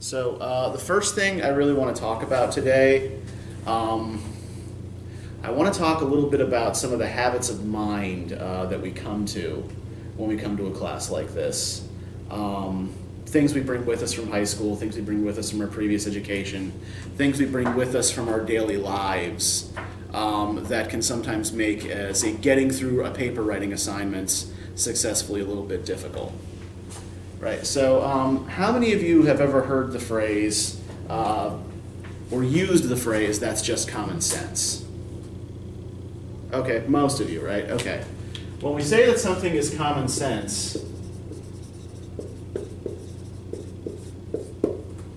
So the first thing I really want to talk about today, I want to talk a little bit about some of the habits of mind that we come to when we come to a class like this. Things we bring with us from high school, things we bring with us from our previous education, things we bring with us from our daily lives that can sometimes make, say, getting through a paper writing assignments successfully a little bit difficult. Right, so how many of you have ever heard the phrase, or used the phrase, "that's just common sense"? Okay, most of you, right? Okay. When we say that something is common sense,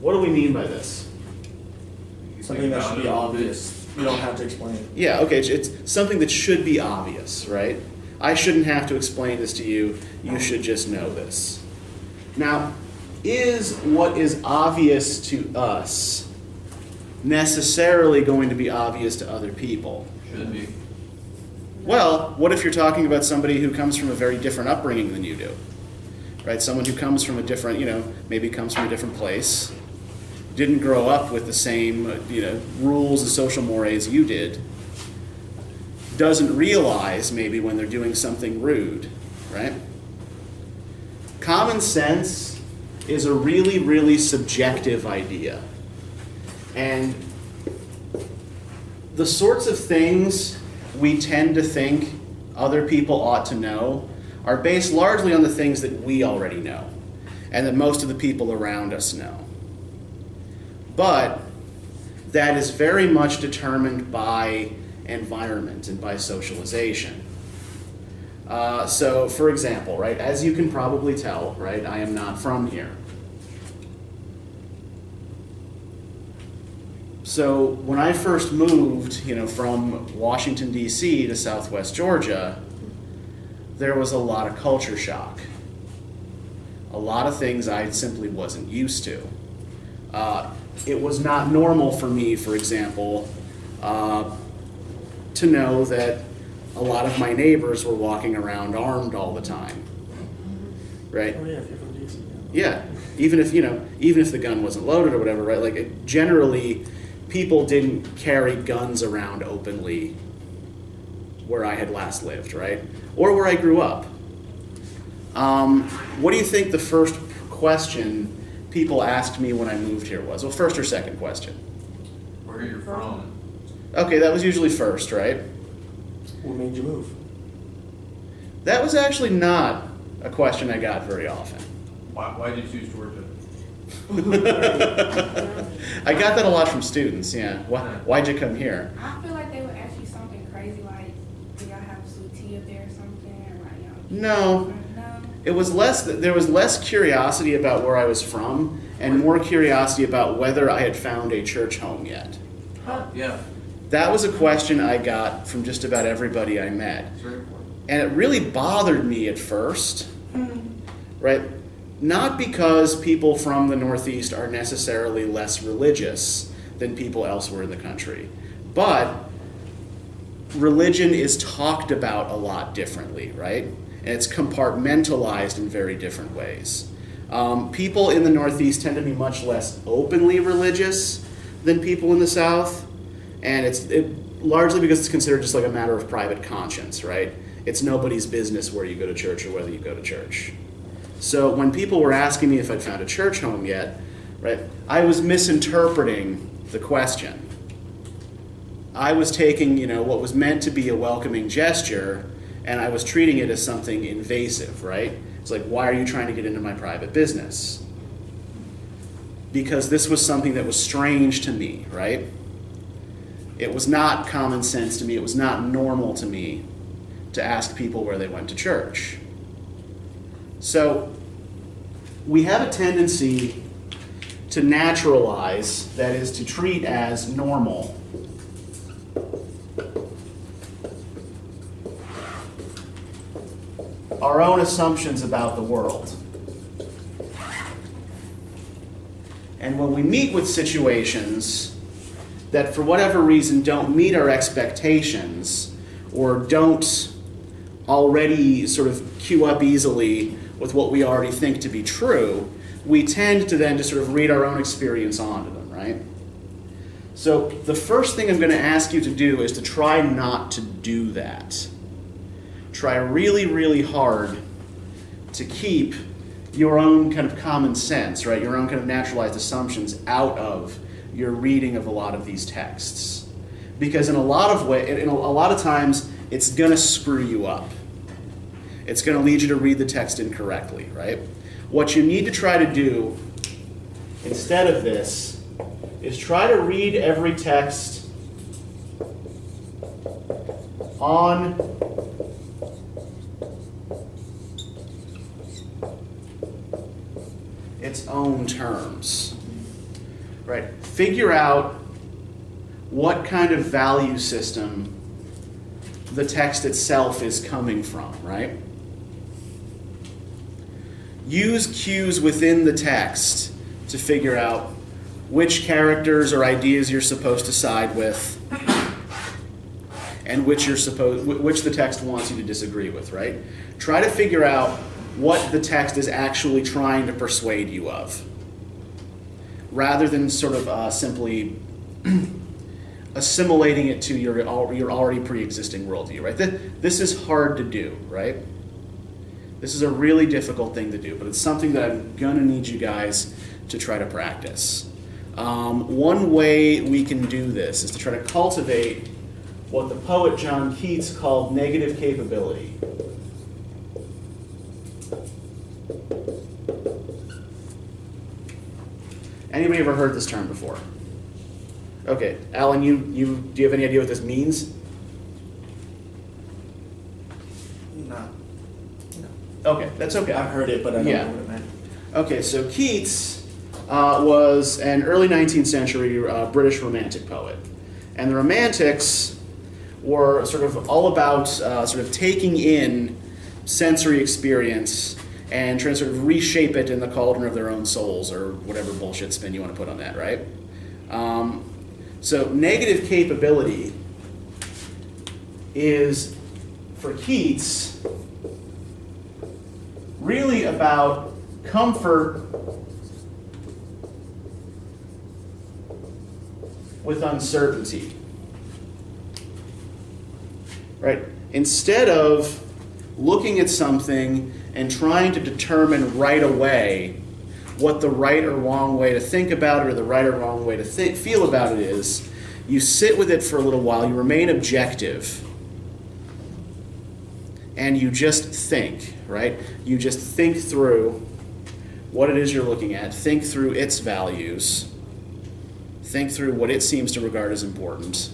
what do we mean by this? Something that should be obvious. You don't have to explain it. Yeah, okay, it's something that should be obvious, right? I shouldn't have to explain this to you, you should just know this. Now, is what is obvious to us necessarily going to be obvious to other people? Should be. Well, what if you're talking about somebody who comes from a very different upbringing than you do? Right? Someone who comes from a different, maybe comes from a different place, didn't grow up with the same, rules and social mores you did, doesn't realize maybe when they're doing something rude, right? Common sense is a really, really subjective idea. And the sorts of things we tend to think other people ought to know are based largely on the things that we already know and that most of the people around us know. But that is very much determined by environment and by socialization. So, for example, right, as you can probably tell, right, I am not from here. So when I first moved, from Washington, D.C. to Southwest Georgia, there was a lot of culture shock. A lot of things I simply wasn't used to. It was not normal for me, for example, to know that a lot of my neighbors were walking around armed all the time, right? Oh yeah, if you're from DC. Yeah, even if the gun wasn't loaded or whatever, right? Like generally, people didn't carry guns around openly where I had last lived, right? Or where I grew up. What do you think the first question people asked me when I moved here was? Well, first or second question? Where you're from. Okay, that was usually first, right? What made you move? That was actually not a question I got very often. Why did you choose Georgia? I got that a lot from students, yeah. Why'd you come here? I feel like they would ask you something crazy like, do y'all have sweet tea up there or something? Or like, No. No? There was less curiosity about where I was from and more curiosity about whether I had found a church home yet. Yeah. That was a question I got from just about everybody I met. It's very important. And it really bothered me at first, right? Not because people from the Northeast are necessarily less religious than people elsewhere in the country, but religion is talked about a lot differently, right? And it's compartmentalized in very different ways. People in the Northeast tend to be much less openly religious than people in the South, and it's largely because it's considered just like a matter of private conscience, right? It's nobody's business where you go to church or whether you go to church. So when people were asking me if I'd found a church home yet, right, I was misinterpreting the question. I was taking, what was meant to be a welcoming gesture, and I was treating it as something invasive, right? It's like, why are you trying to get into my private business? Because this was something that was strange to me, right? It was not common sense to me. It was not normal to me to ask people where they went to church. So we have a tendency to naturalize, that is, to treat as normal, our own assumptions about the world. And when we meet with situations that for whatever reason don't meet our expectations or don't already sort of queue up easily with what we already think to be true, we tend to then just sort of read our own experience onto them, right? So the first thing I'm going to ask you to do is to try not to do that. Try really, really hard to keep your own kind of common sense, right? Your own kind of naturalized assumptions out of your reading of a lot of these texts. Because in a lot of times, it's going to screw you up. It's going to lead you to read the text incorrectly, right? What you need to try to do instead of this is try to read every text on its own terms, right? Figure out what kind of value system the text itself is coming from, right? Use cues within the text to figure out which characters or ideas you're supposed to side with and which the text wants you to disagree with, right? Try to figure out what the text is actually trying to persuade you of, rather than sort of simply assimilating it to your already pre-existing worldview, right? This is hard to do, right? This is a really difficult thing to do, but it's something that I'm gonna need you guys to try to practice. One way we can do this is to try to cultivate what the poet John Keats called negative capability. Anybody ever heard this term before? Okay, Alan, do you have any idea what this means? No. Okay, that's okay. I've heard it, but I don't Yeah. know what it meant. Okay, so Keats was an early 19th century British Romantic poet. And the Romantics were sort of all about sort of taking in sensory experience and trying to sort of reshape it in the cauldron of their own souls, or whatever bullshit spin you want to put on that, right? So negative capability is, for Keats, really about comfort with uncertainty, right? Instead of looking at something and trying to determine right away what the right or wrong way to think about it or the right or wrong way to feel about it is, you sit with it for a little while, you remain objective, and you just think, right? You just think through what it is you're looking at, think through its values, think through what it seems to regard as important,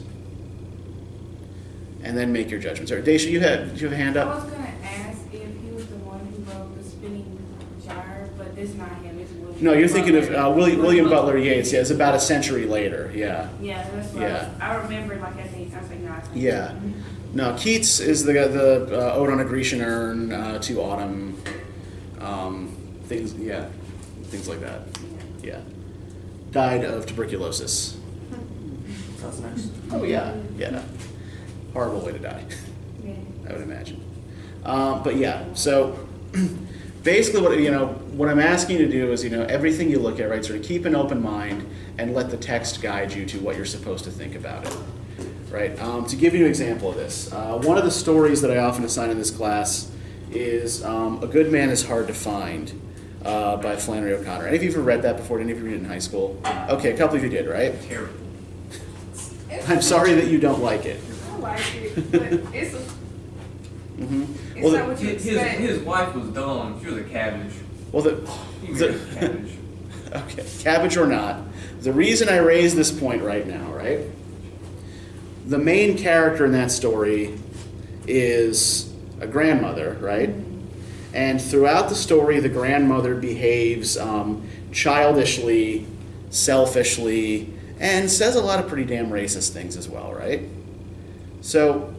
and then make your judgments. All right, Daisha, do you have a hand I up? was gonna ask if he was the one who wrote the spinning gyre, but it's not him, it's William. No, you're thinking of Butler. William Butler Yeats. Yeah, it's about a century later. Yeah. Yeah, that's what Yeah. I remember, like, I think, I was like, no, I think. Yeah. No, Keats is the Ode on a Grecian Urn, To Autumn, things. Yeah, things like that. Yeah. Died of tuberculosis. Sounds nice. Oh yeah, yeah. Horrible way to die, Yeah. I would imagine. But yeah, so basically what I'm asking you to do is, everything you look at, right, sort of keep an open mind and let the text guide you to what you're supposed to think about it, right? To give you an example of this, one of the stories that I often assign in this class is A Good Man is Hard to Find by Flannery O'Connor. Any of you ever read that before? Did any of you read it in high school? Okay, a couple of you did, right? Terrible. I'm sorry that you don't like it. I like it, but it's Mm-hmm. it's not what you His expect. wife was dumb. She was a cabbage. Well, He married a cabbage. okay, cabbage or not, the reason I raise this point right now, right? The main character in that story is a grandmother, right? And throughout the story, the grandmother behaves childishly, selfishly, and says a lot of pretty damn racist things as well, right? So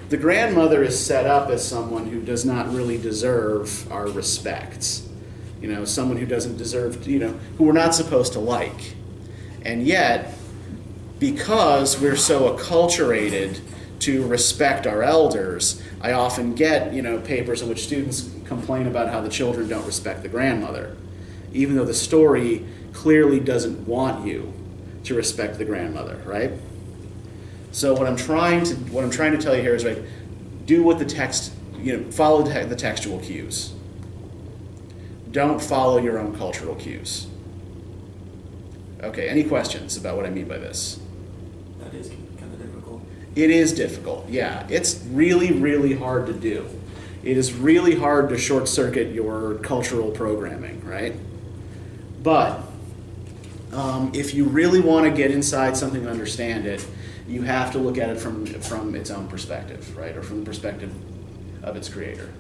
the grandmother is set up as someone who does not really deserve our respect. Someone who doesn't deserve, who we're not supposed to like. And yet, because we're so acculturated to respect our elders, I often get, papers in which students complain about how the children don't respect the grandmother. even though the story clearly doesn't want you to respect the grandmother, right? So what I'm trying to tell you here is, right, do what the text, follow the textual cues. Don't follow your own cultural cues. Okay, any questions about what I mean by this? That is kind of difficult. It is difficult, yeah. It's really, really hard to do. It is really hard to short circuit your cultural programming, right? But if you really want to get inside something and understand it, you have to look at it from its own perspective, right? Or from the perspective of its creator.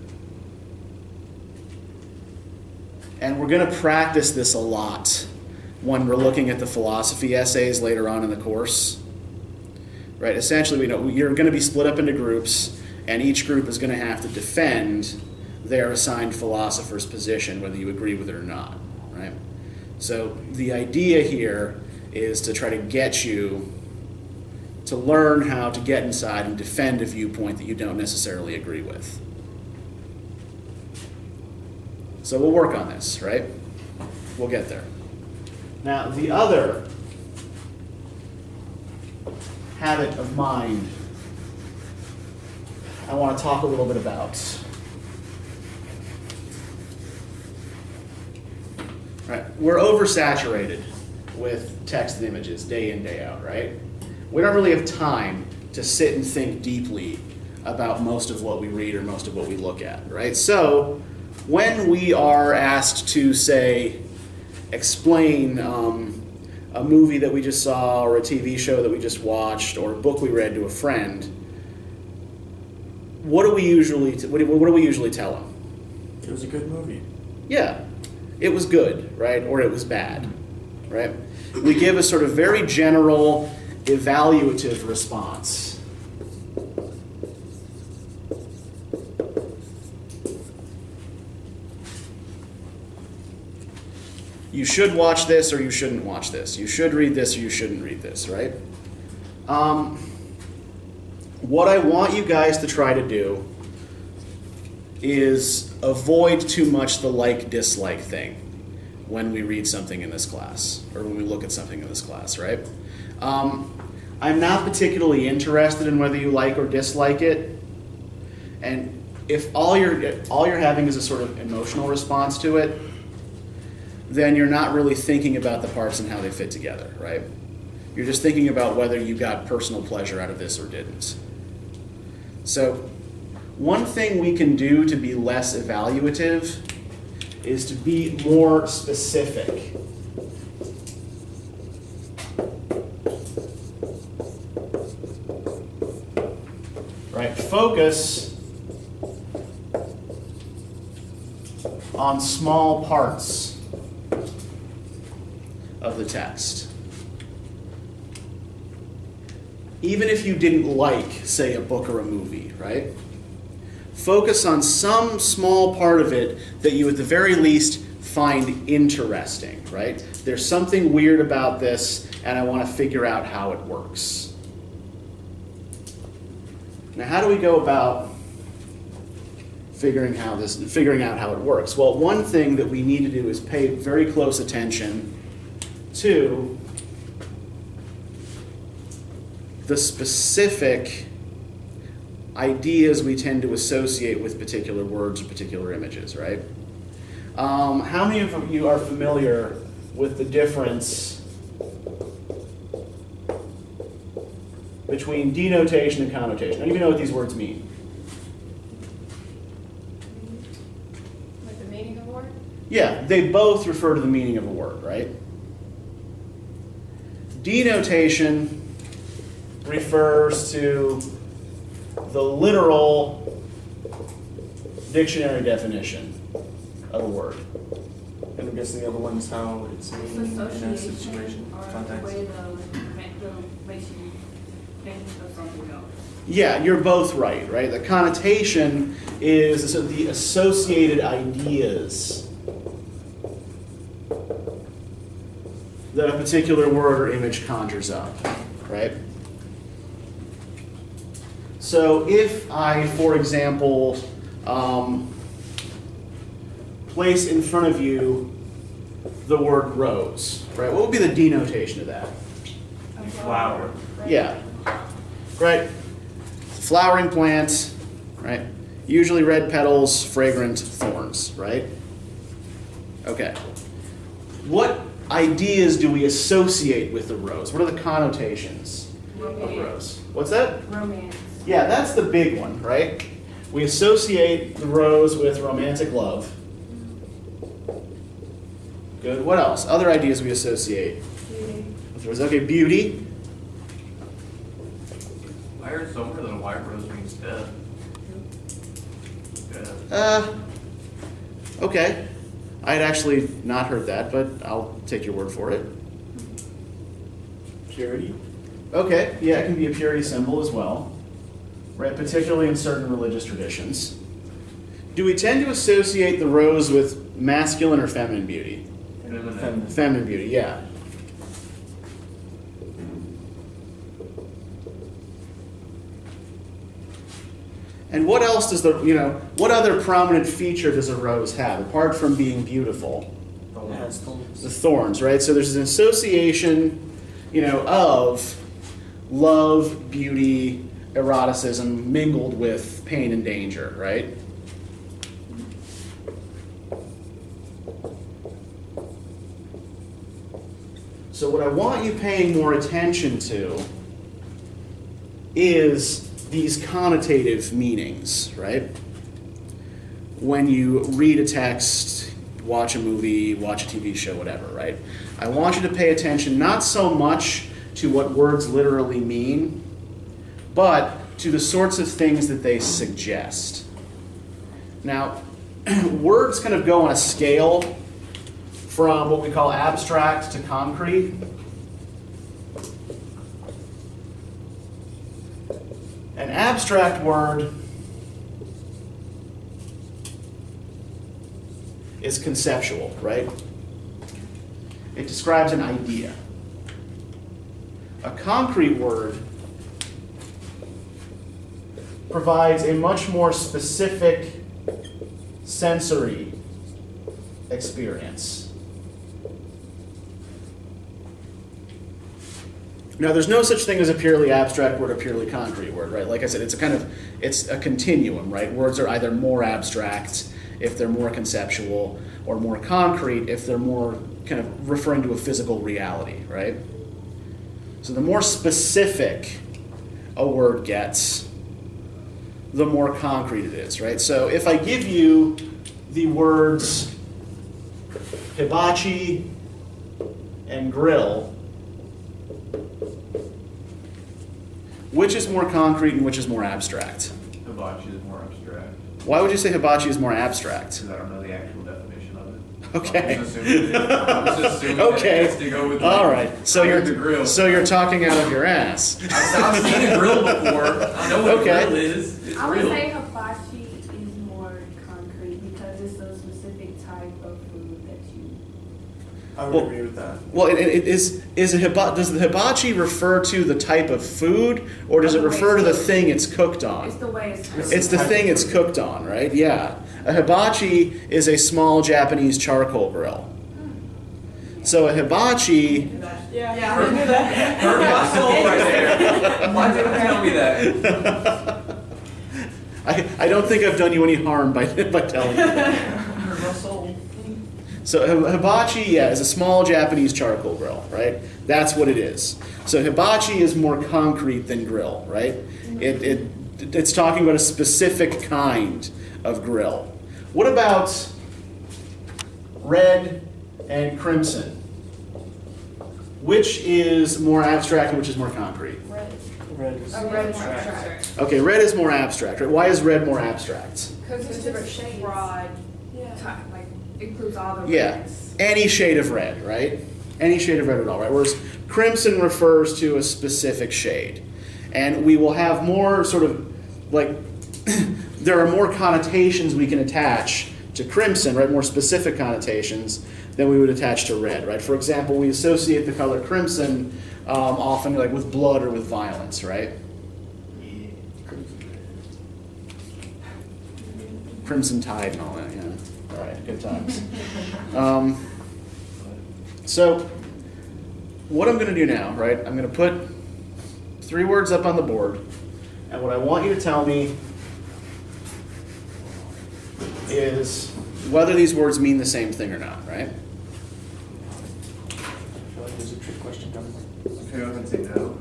And we're going to practice this a lot when we're looking at the philosophy essays later on in the course. Right? Essentially, you're going to be split up into groups, and each group is going to have to defend their assigned philosopher's position, whether you agree with it or not. Right? So the idea here is to try to get you to learn how to get inside and defend a viewpoint that you don't necessarily agree with. So we'll work on this, right? We'll get there. Now, the other habit of mind I want to talk a little bit about. Right. We're oversaturated with text and images day in, day out, right? We don't really have time to sit and think deeply about most of what we read or most of what we look at, right? So when we are asked to, say, explain a movie that we just saw, or a TV show that we just watched, or a book we read to a friend, what do we usually tell them? It was a good movie. Yeah, it was good, right? Or it was bad, right? We give a sort of very general evaluative response. You should watch this or you shouldn't watch this. You should read this or you shouldn't read this, right? What I want you guys to try to do is avoid too much the like-dislike thing when we read something in this class, or when we look at something in this class, right? I'm not particularly interested in whether you like or dislike it, and if all you're having is a sort of emotional response to it, then you're not really thinking about the parts and how they fit together, right? You're just thinking about whether you got personal pleasure out of this or didn't. So one thing we can do to be less evaluative is to be more specific. Right? Focus on small parts of the text. Even if you didn't like, say, a book or a movie, right? Focus on some small part of it that you at the very least find interesting, right? There's something weird about this, and I want to figure out how it works. Now, how do we go about figuring out how it works? Well, one thing that we need to do is pay very close attention to the specific ideas we tend to associate with particular words or particular images, right? How many of you are familiar with the difference between denotation and connotation? How do you know what these words mean? Like the meaning of a word? Yeah, they both refer to the meaning of a word, right? Denotation refers to the literal dictionary definition of a word. And I'm guessing the other one's how it's It's meaning in that association situation, or the context. way the makes you think of something else. Yeah, you're both right? The connotation is the associated ideas that a particular word or image conjures up, right? So if I, for example, place in front of you the word rose, right? What would be the denotation of that? Flower. Yeah, right? Flowering plant, right? Usually red petals, fragrant thorns, right? Okay. What ideas do we associate with the rose? What are the connotations of rose? What's that? Romance. Yeah, that's the big one, right? We associate the rose with romantic love. Good. What else? Other ideas we associate with rose. Okay, beauty. I heard somewhere that a white rose means death. Death. Okay. I had actually not heard that, but I'll take your word for it. Purity. Okay, yeah, it can be a purity symbol as well, right? Particularly in certain religious traditions. Do we tend to associate the rose with masculine or feminine beauty? Feminine. Feminine beauty, yeah. And what else does what other prominent feature does a rose have, apart from being beautiful? It has thorns. The thorns, right? So there's an association, of love, beauty, eroticism mingled with pain and danger, right? So what I want you paying more attention to is these connotative meanings, right? When you read a text, watch a movie, watch a TV show, whatever, right? I want you to pay attention not so much to what words literally mean, but to the sorts of things that they suggest. Now, words kind of go on a scale from what we call abstract to concrete. An abstract word is conceptual, right? It describes an idea. A concrete word provides a much more specific sensory experience. Now, there's no such thing as a purely abstract word or purely concrete word, right? Like I said, it's a continuum, right? Words are either more abstract if they're more conceptual, or more concrete if they're more kind of referring to a physical reality, right? So the more specific a word gets, the more concrete it is, right? So if I give you the words hibachi and grill, which is more concrete and which is more abstract? Hibachi is more abstract. Why would you say hibachi is more abstract? Because I don't know the actual definition of it. Okay. I'm just assuming Okay. it has to go with All right. So the grill. you're talking out of your ass. I've seen a grill before. I know what Okay. a grill is. It's I would real. say hibachi is more concrete because it's a specific type of food that you. I would Well- agree with that. Well, does the hibachi refer to the type of food, or does it refer to the thing it's cooked on? It's the way it's cooked. It's the thing it's cooked on, right? Yeah. A hibachi is a small Japanese charcoal grill. So a hibachi, Yeah, I knew that. Hurt my soul right there. Why didn't you tell me that? I don't think I've done you any harm by telling you that. Hurt my soul. So hibachi, yeah, is a small Japanese charcoal grill, right? That's what it is. So hibachi is more concrete than grill, right? It's talking about a specific kind of grill. What about red and crimson? Which is more abstract and which is more concrete? Red is Red is abstract. Okay, red is more abstract, right? Why is red more abstract? Because it's different just shades. broad, Yeah. type, like includes all the Yeah, reds. any shade of red, right? Any shade of red at all, right? Whereas crimson refers to a specific shade. And we will have more sort of, like, there are more connotations we can attach to crimson, right? More specific connotations than we would attach to red, right? For example, we associate the color crimson often like with blood or with violence, right? Crimson Tide and all that, yeah. All right, good times. So what I'm going to do now, right, I'm going to put 3 words up on the board, and what I want you to tell me is whether these words mean the same thing or not, right? I feel like there's a trick question coming. Okay, I can say no.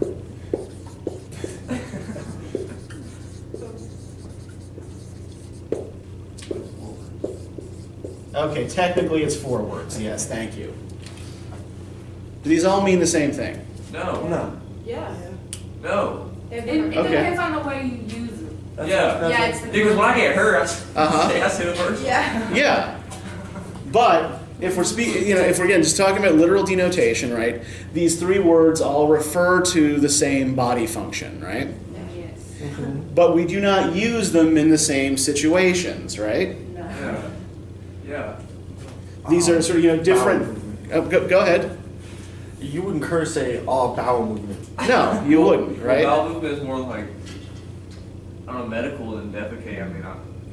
Okay, technically it's 4 words, yes, thank you. Do these all mean the same thing? No. No. Yeah. No. It Okay. depends on the way you use it. Yeah. Yeah, it's the. Because when I get hurt, I Uh-huh. say I say the first. Yeah. Yeah, but if we're speaking, if we're again just talking about literal denotation, right? These 3 words all refer to the same body function, right? Yes. But we do not use them in the same situations, right? No. Yeah. Yeah. These are sort of different. Go ahead. You wouldn't curse say all bowel movement. No, you wouldn't, right? Bowel movement is more like, I don't know, medical than defecate. I mean,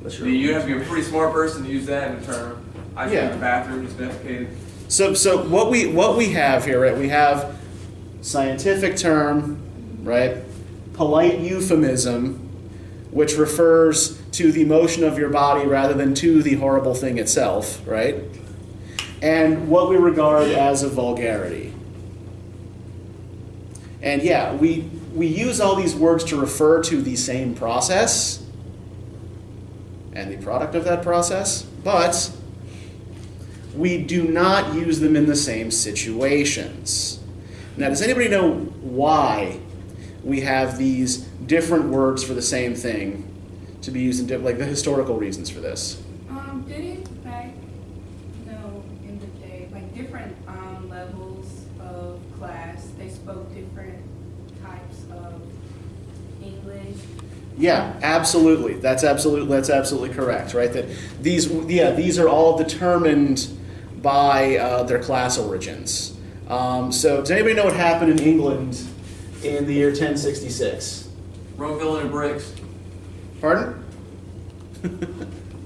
That's you have to be a pretty smart person to use that in the term. I Yeah. yeah. the bathroom, just defecated. So what we have here, right? We have scientific term, right? Polite euphemism, which refers to the motion of your body rather than to the horrible thing itself, right? And what we regard as a vulgarity. And yeah, we use all these words to refer to the same process and the product of that process, but we do not use them in the same situations. Now, does anybody know why we have these different words for the same thing to be used in like the historical reasons for this? Didn't back, in the day, like different levels of class, they spoke different types of English. Yeah, absolutely. That's absolutely correct, right? That these are all determined by their class origins. So does anybody know what happened in England in the year 1066? Rome fell into bricks. Pardon?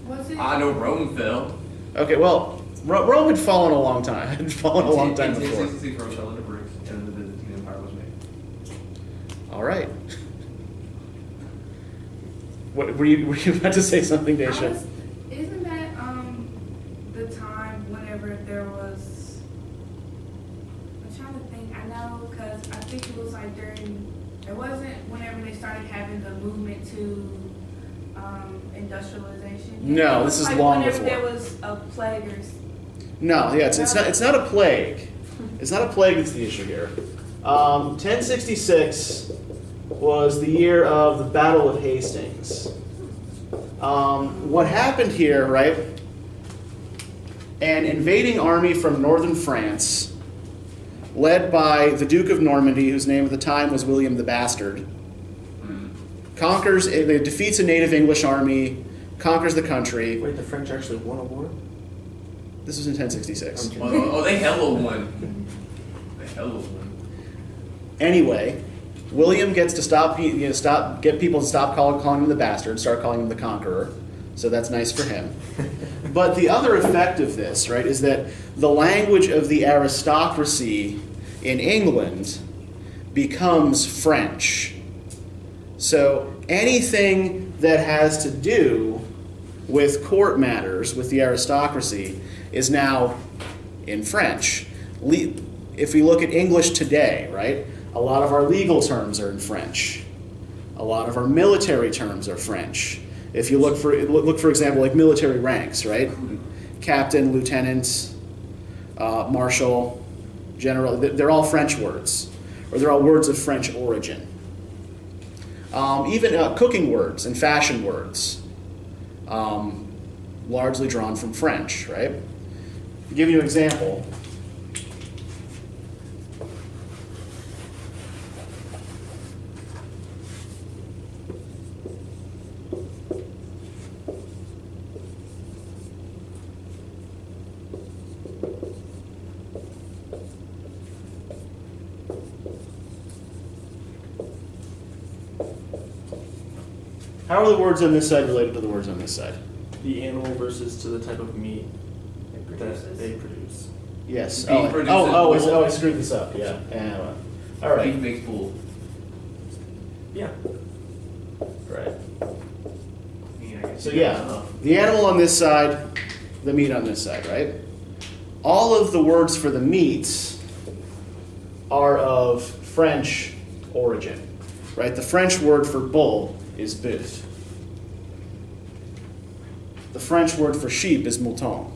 Was it? I know Rome fell. Okay, well, Rome had fallen a long time. Had fallen a long time before. 1066 Rome fell into bricks, and then the Byzantine Empire was made. All right. What were you about to say something, Daisha? Isn't that the time whenever there was? I'm trying to think. I know because I think it was like during. It wasn't whenever they started having the movement to industrialization. No, It was this is like long whenever before. there was a plague or. No, yeah, it's not a plague. It's not a plague that's the issue here. 1066 was the year of the Battle of Hastings. What happened here, right? An invading army from northern France, led by the Duke of Normandy, whose name at the time was William the Bastard, they defeats a native English army, conquers the country. Wait, the French actually won a war? This was in 1066. Oh, they hella won. They hella won. Anyway, William gets to get people to stop calling him the bastard, start calling him the conqueror. So that's nice for him. But the other effect of this, right, is that the language of the aristocracy in England becomes French. So anything that has to do with court matters, with the aristocracy, is now in French. If we look at English today, right, a lot of our legal terms are in French. A lot of our military terms are French. If you look for example, like military ranks, right, captain, lieutenant, marshal, general, they're all French words, or they're all words of French origin. Even cooking words and fashion words, largely drawn from French, right? To give you an example, how are the words on this side related to the words on this side? The animal versus to the type of meat that produces. they produce. Yes. Beef Oh, produces I wool. screwed this up. Yeah. All right. Beef makes wool. Yeah. Right. Yeah, I guess So you yeah, know. the animal on this side, the meat on this side, right? All of the words for the meats are of French origin, right? The French word for bull is bœuf. The French word for sheep is mouton.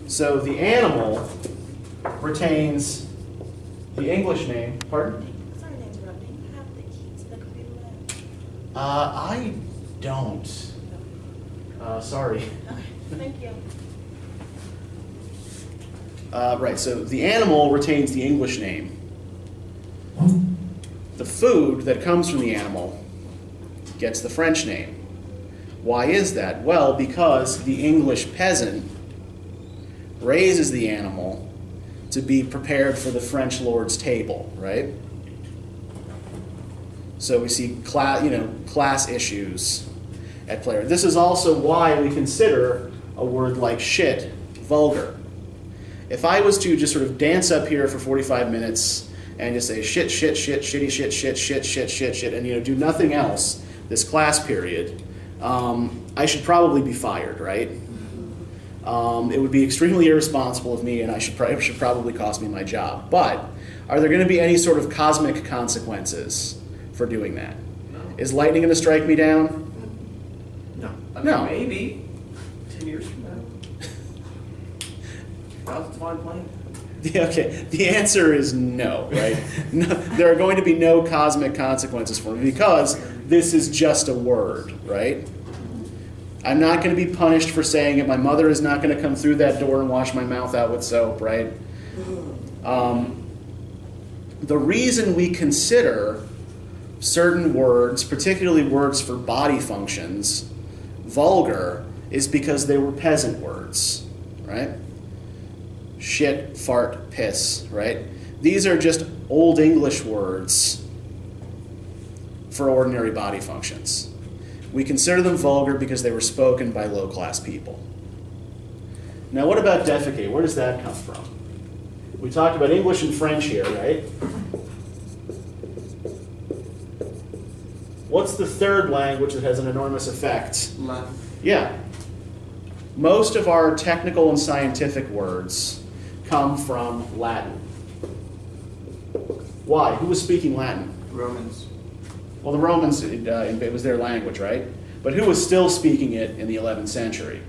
So the animal retains the English name, pardon? Sorry to interrupt. Do you have the key to the computer lab? I don't. Sorry. Okay, thank you. Right, so the animal retains the English name. The food that comes from the animal gets the French name. Why is that? Well, because the English peasant raises the animal to be prepared for the French lord's table, right? So we see class issues at play. This is also why we consider a word like shit vulgar. If I was to just sort of dance up here for 45 minutes and just say shit, shit, shit, shitty, shit, shit, shit, shit, shit, shit, and do nothing else this class period, I should probably be fired, right? It would be extremely irresponsible of me, and it should probably cost me my job. But are there going to be any sort of cosmic consequences for doing that? No. Is lightning going to strike me down? No. I mean, No. maybe 10 years from now. God's divine plan. Okay, the answer is no, right? No, there are going to be no cosmic consequences for me because this is just a word, right? I'm not going to be punished for saying it. My mother is not going to come through that door and wash my mouth out with soap, right? The reason we consider certain words, particularly words for body functions, vulgar, is because they were peasant words, right? Shit, fart, piss, right? These are just Old English words for ordinary body functions. We consider them vulgar because they were spoken by low-class people. Now, what about defecate? Where does that come from? We talked about English and French here, right? What's the third language that has an enormous effect? Latin. Yeah. Most of our technical and scientific words come from Latin. Why? Who was speaking Latin? Romans. Well, the Romans, it was their language, right? But who was still speaking it in the 11th century?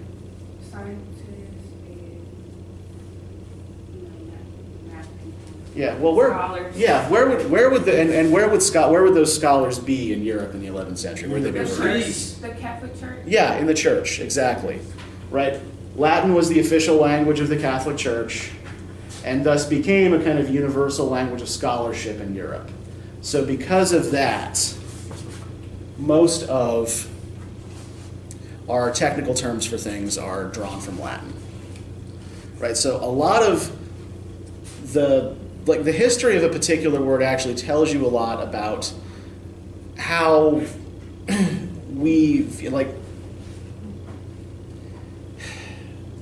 Scientists and, math people. Yeah, well, where would those scholars be in Europe in the 11th century? Where they The be? Greece. church, the Catholic Church. Yeah, in the church, exactly. Right? Latin was the official language of the Catholic Church, and thus became a kind of universal language of scholarship in Europe. So because of that, most of our technical terms for things are drawn from Latin. Right? So a lot of the history of a particular word actually tells you a lot about how we, like,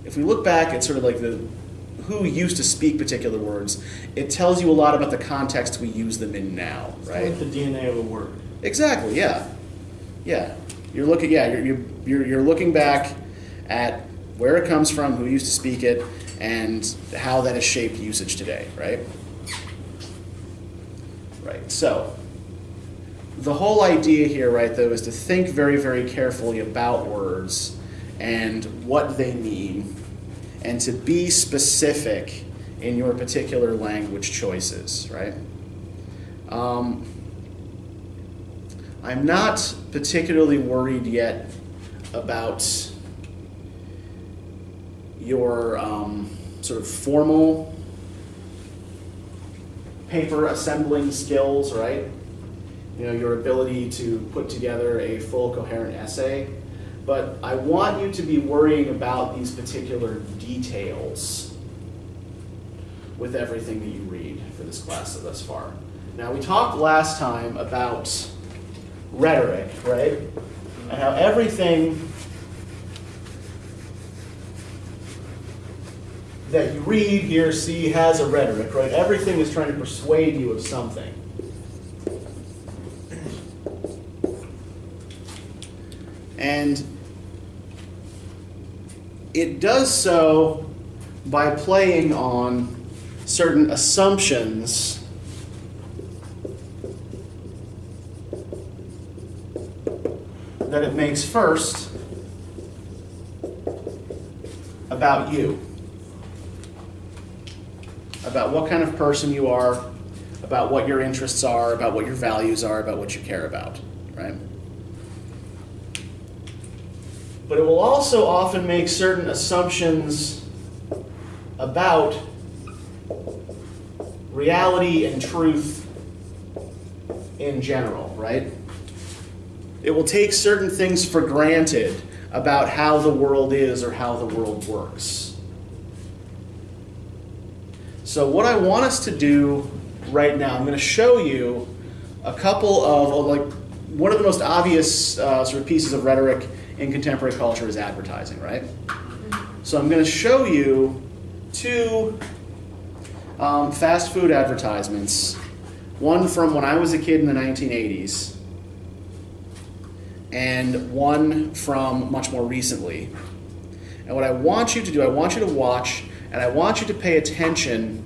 if we look back at sort of like who used to speak particular words, it tells you a lot about the context we use them in now, right? Like the DNA of a word. Exactly. Yeah. Yeah. You're looking. Yeah. You're looking back at where it comes from, who used to speak it, and how that has shaped usage today, right? Right. So the whole idea here, right, though, is to think very, very carefully about words and what they mean, and to be specific in your particular language choices, right? I'm not particularly worried yet about your sort of formal paper assembling skills, right? Your ability to put together a full coherent essay. But I want you to be worrying about these particular details with everything that you read for this class thus far. Now, we talked last time about rhetoric, right? And how everything that you read, hear, see has a rhetoric, right? Everything is trying to persuade you of something. And it does so by playing on certain assumptions that it makes first about you, about what kind of person you are, about what your interests are, about what your values are, about what you care about, right? But it will also often make certain assumptions about reality and truth in general, right? It will take certain things for granted about how the world is or how the world works. So what I want us to do right now, I'm going to show you a couple of, like, one of the most obvious sort of pieces of rhetoric in contemporary culture is advertising, right? So I'm going to show you two fast food advertisements, one from when I was a kid in the 1980s, and one from much more recently. And what I want you to do, I want you to watch, and I want you to pay attention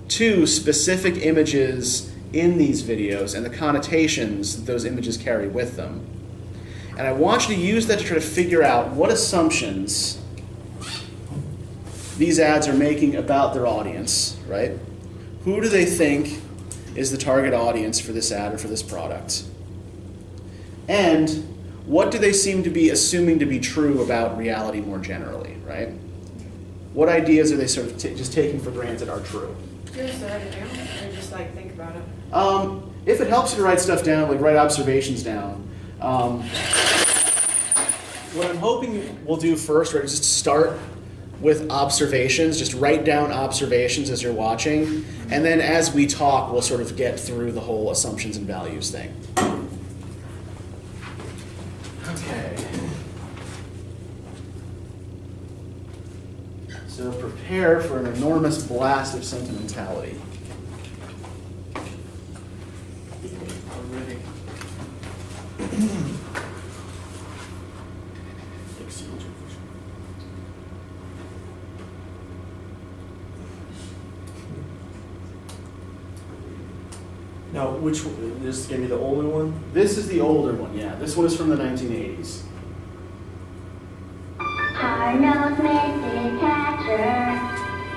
to specific images in these videos and the connotations that those images carry with them. And I want you to use that to try to figure out what assumptions these ads are making about their audience, right? Who do they think is the target audience for this ad or for this product? And what do they seem to be assuming to be true about reality more generally, right? What ideas are they sort of just taking for granted are true? Just write it down, or just like think about it. If it helps you to write stuff down, like write observations down, what I'm hoping we'll do first, right, is just start with observations, just write down observations as you're watching, and then as we talk, we'll sort of get through the whole assumptions and values thing. Okay. So prepare for an enormous blast of sentimentality. Already. Now, which one? This gave me the older one? This is the older one, yeah. This one is from the 1980s. Hard-nosed missing catcher,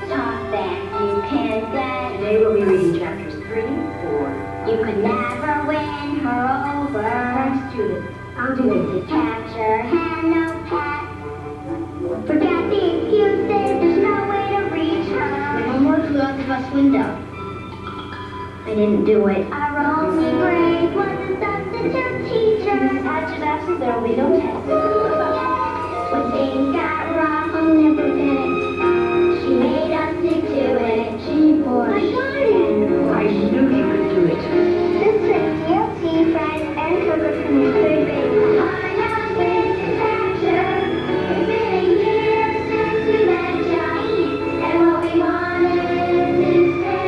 talk that you can get. Today we'll be reading chapters 3, 4. You could never win her over. Thanks, Judith. I'll do it. The catcher had no pet. Forget the excuses, there's no way to reach her. The homework flew out the bus window. I didn't do it. Our only break was a substitute teacher. In Patch's absence, there will be no test. When things got wrong, I'll never forget it. She made us stick to it. She pushed and I knew you could do it. this is guilty friends and cover from your third grade. Hard-nosed missing catcher. It's been a year since we met you, and what we wanted to say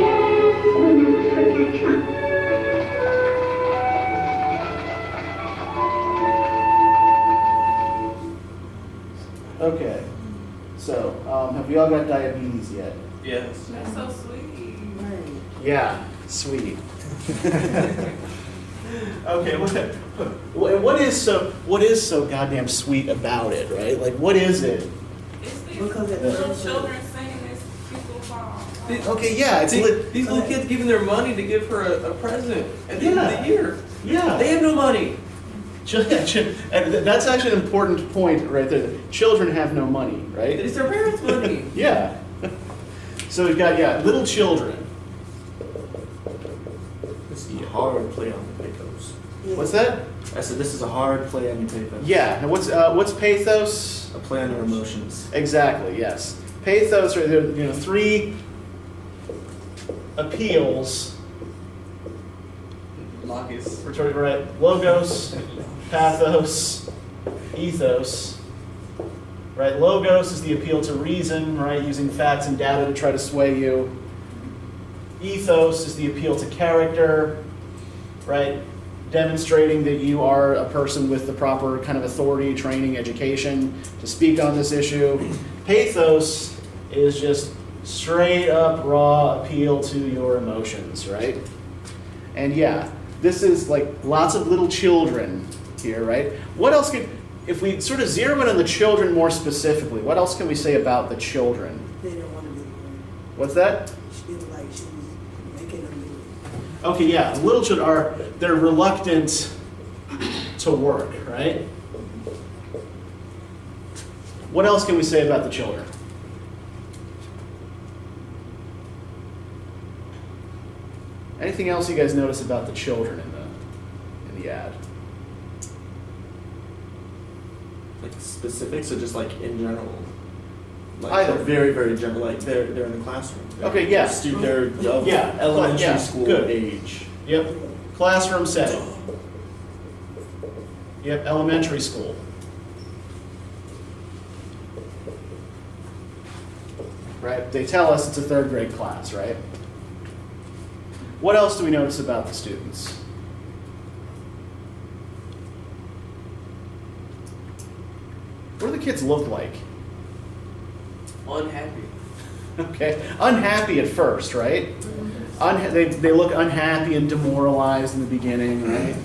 is We'll never forget you. Okay. So, have we all got diabetes yet? Yes. That's so sweet. Yeah, sweet. Okay, what is so goddamn sweet about it, right? Like, what is it? It's these Because it little feels so- children singing this people song. Okay, yeah, it's lit. These little kids giving their money to give her a present at the end of Yeah. the year. Yeah. They have no money. And that's actually an important point right there. Children have no money, right? It's their parents' money. Yeah. So we've got, little children. This is a hard play on the pathos. What's that? I said this is a hard play on your pathos. Yeah. Now what's pathos? A play on your emotions. Exactly. Yes. Pathos. Right there. Three appeals. Locus. Rhetoric, right? Logos, pathos, ethos. right? Logos is the appeal to reason, right? Using facts and data to try to sway you. Ethos is the appeal to character, right? Demonstrating that you are a person with the proper kind of authority, training, education to speak on this issue. Pathos is just straight up raw appeal to your emotions, right? And yeah, this is like lots of little children here, right? What else could, if we sort of zero in on the children more specifically, what else can we say about the children? They didn't want to do it. What's that? She didn't like, she was making them do it. Okay, yeah, little children they're reluctant to work, right? What else can we say about the children? Anything else you guys notice about the children in the ad? Like specifics or just like in general? Like Either. they're very, very general. Like they're in the classroom. Okay, yeah. They're of Yeah, elementary yeah, school good. age. Yep, classroom setting. Yep, elementary school. Right, they tell us it's a third grade class, right? What else do we notice about the students? What do the kids look like? Unhappy. Okay, unhappy at first, right? They look unhappy and demoralized in the beginning, right?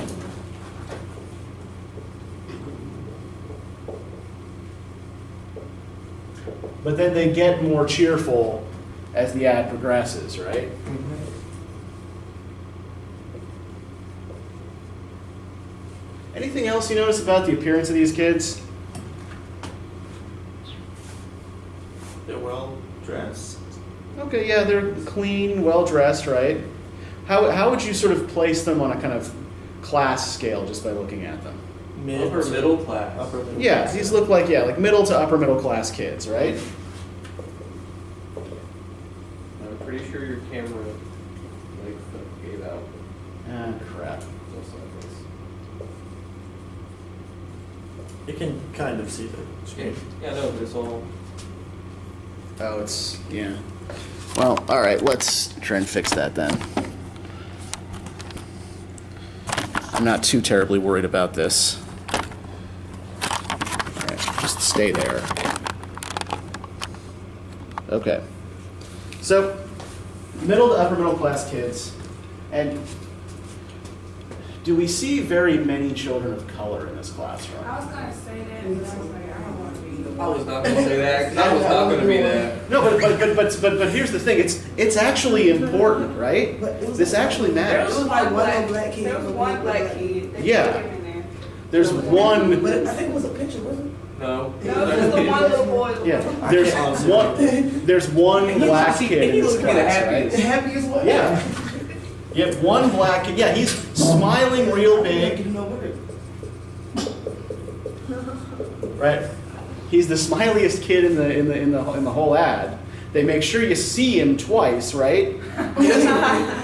But then they get more cheerful as the ad progresses, right? Anything else you notice about the appearance of these kids? They're well dressed. Okay, yeah, they're clean, well-dressed, right? How would you sort of place them on a kind of class scale just by looking at them? Upper middle class. Upper middle Yeah, class. these look like, like middle to upper middle class kids, right? I'm pretty sure your camera gave out. Ah, crap. Just like this. You can kind of see the screen. Yeah, no, but it's all. Oh, it's, yeah. Well, all right, let's try and fix that then. I'm not too terribly worried about this. All right, just stay there. Okay. So, middle to upper middle class kids, and do we see very many children of color in this classroom? I was gonna say that, but I was like, I don't want to be. I was not gonna say that. 'Cause I was not gonna be that. No, but here's the thing. It's actually important, right? This actually It matters. was like one little black kid. There was one black kid. They Yeah. put him in there. There's one. But I think it was a picture, wasn't it? No. No, it was the one little boy. Yeah. There's one black kid in this He was the class, happiest. The right? happiest one? Yeah. You have one black kid. Yeah, he's smiling real big, You know what? right? He's the smiliest kid in the whole ad. They make sure you see him twice, right?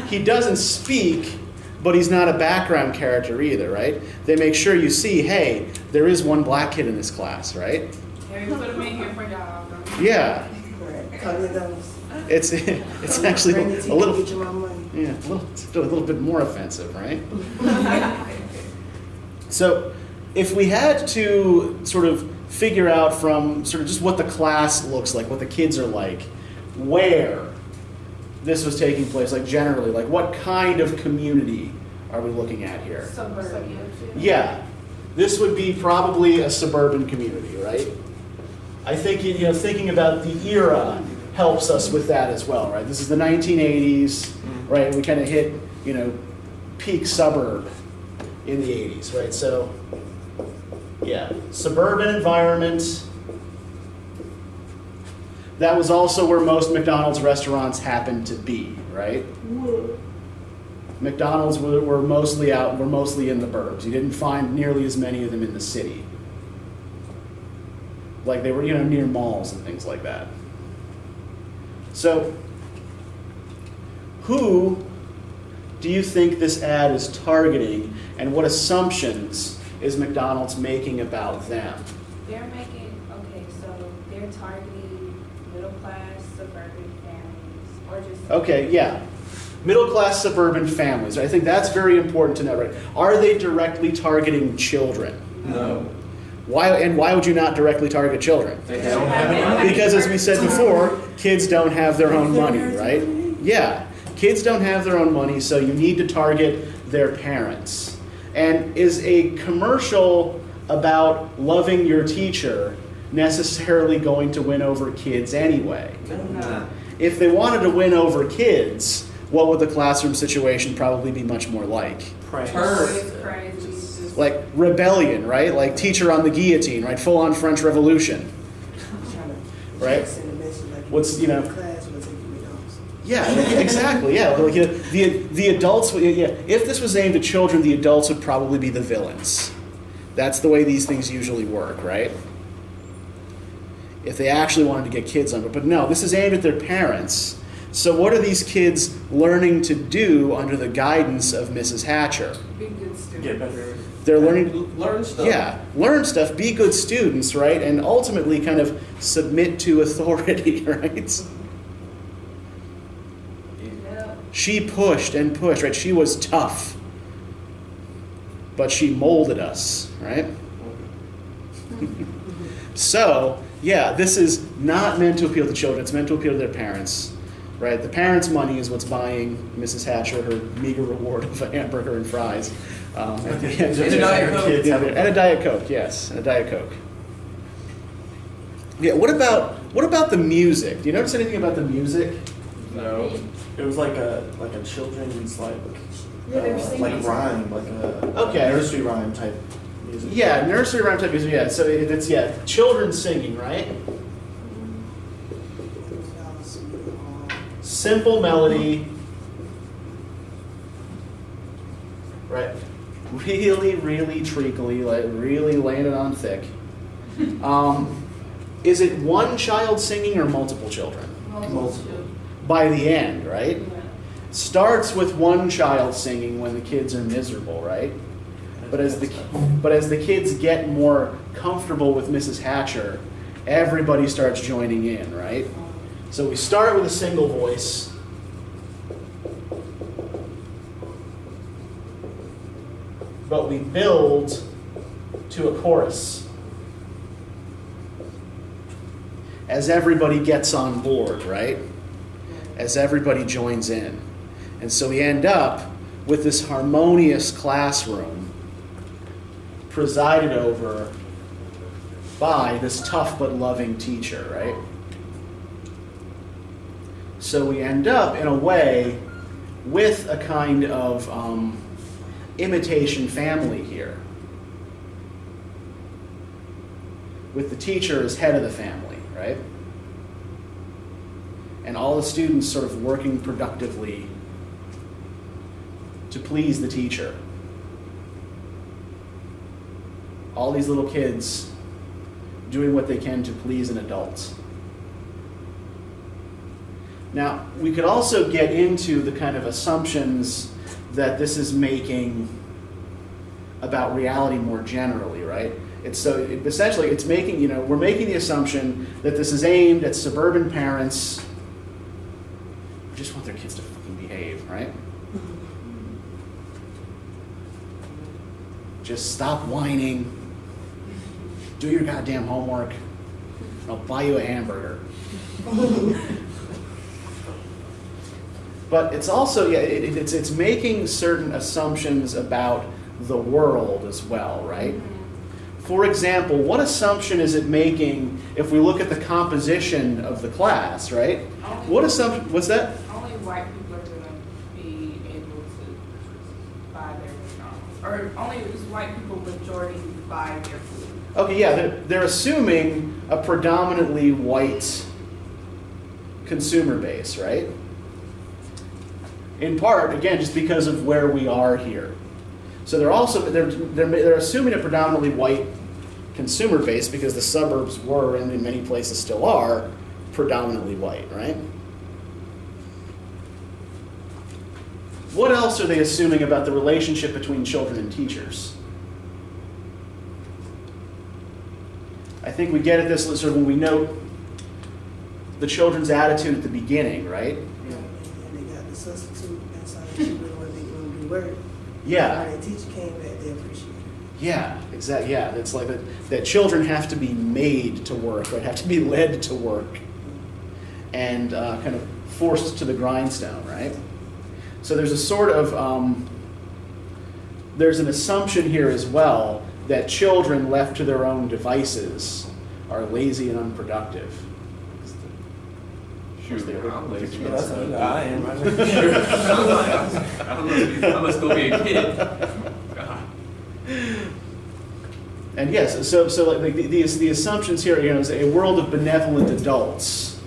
He doesn't speak, but he's not a background character either, right? They make sure you see, hey, there is one black kid in this class, right? Yeah, we put them in here for y'all. Yeah, Right. Cut me down. it's actually Bring the tea a little, to get you my money. yeah, it's a little bit more offensive, right? So, if we had to sort of figure out from sort of just what the class looks like, what the kids are like, where this was taking place, like generally, like what kind of community are we looking at here? Suburban. Yeah, this would be probably a suburban community, right? I think thinking about the era helps us with that as well, right? This is the 1980s, right? We kind of hit peak suburb in the 80s, right? So, yeah, suburban environment. That was also where most McDonald's restaurants happened to be, right? McDonald's were mostly in the burbs. You didn't find nearly as many of them in the city. Like they were, near malls and things like that. So, who do you think this ad is targeting, and what assumptions is McDonald's making about them? They're making, okay, so targeting middle class, suburban families, or just Okay, yeah. Middle class suburban families. I think that's very important to know, right? Are they directly targeting children? No. Why would you not directly target children? They don't have any money. Because as we said before, kids don't have their own money, right? Yeah. Kids don't have their own money, so you need to target their parents. And is a commercial about loving your teacher necessarily going to win over kids anyway? No. If they wanted to win over kids, what would the classroom situation probably be much more like? Praise. it's crazy. It's just Like rebellion, right? Like teacher on the guillotine, right? Full on French Revolution, right? What's, you know, yeah, exactly, yeah. Like, you know, the adults, yeah, if this was aimed at children, the adults would probably be the villains. That's the way these things usually work, right? If they actually wanted to get kids on it. But no, this is aimed at their parents. So what are these kids learning to do under the guidance of Mrs. Hatcher? be good students. Get better. They're learning, Learn stuff. yeah, learn stuff, be good students, right? And ultimately kind of submit to authority, right? Yep. She pushed and pushed, right? She was tough. But she molded us, right? So, yeah, this is not meant to appeal to children. It's meant to appeal to their parents, right? The parents' money is what's buying Mrs. Hatcher her meager reward of a hamburger and fries. At the end of And a Diet Coke. And a Diet Coke, yes, and a Diet Coke. Yeah, what about the music? Do you notice anything about the music? No. It was like a children's like like rhyme, like a Okay. nursery rhyme type music. Yeah, nursery rhyme type music, yeah. So it's, yeah, children singing, right? Simple melody. Right. Really, really treacly, like really laying it on thick. Is it one child singing or multiple children? Multiple. By the end, right? Yeah. Starts with one child singing when the kids are miserable, right? But as the kids get more comfortable with Mrs. Hatcher, everybody starts joining in, right? So we start with a single voice. But we build to a chorus as everybody gets on board, right? As everybody joins in. And so we end up with this harmonious classroom presided over by this tough but loving teacher, right? So we end up, in a way, with a kind of imitation family here, with the teacher as head of the family, right? And all the students sort of working productively to please the teacher. All these little kids doing what they can to please an adult. Now, we could also get into the kind of assumptions that this is making about reality more generally, right? Essentially, it's making, we're making the assumption that this is aimed at suburban parents who just want their kids to fucking behave, right? Just stop whining, do your goddamn homework, I'll buy you a hamburger. But it's also, it's making certain assumptions about the world as well, right? For example, what assumption is it making if we look at the composition of the class, right? What assumption, what's that? Only white people are going to be able to buy their McDonald's. Or only white people majority buy their food. Okay, yeah, they're assuming a predominantly white consumer base, right? In part, again, just because of where we are here. So they're assuming a predominantly white consumer base because the suburbs were, and in many places still are, predominantly white, right? What else are they assuming about the relationship between children and teachers? I think we get at this sort of when we note the children's attitude at the beginning, right? And they got the substitute inside the children when they going to do work. Yeah. When the teacher came back, they appreciate it. Yeah, exactly. Yeah, it's like that children have to be made to work, right? Have to be led to work, and kind of forced to the grindstone, right? So there's a sort of there's an assumption here as well that children left to their own devices are lazy and unproductive. Shoot, I'm lazy. That's what I am right now. I must still be a kid. God. And yes, so like the assumptions here, is a world of benevolent adults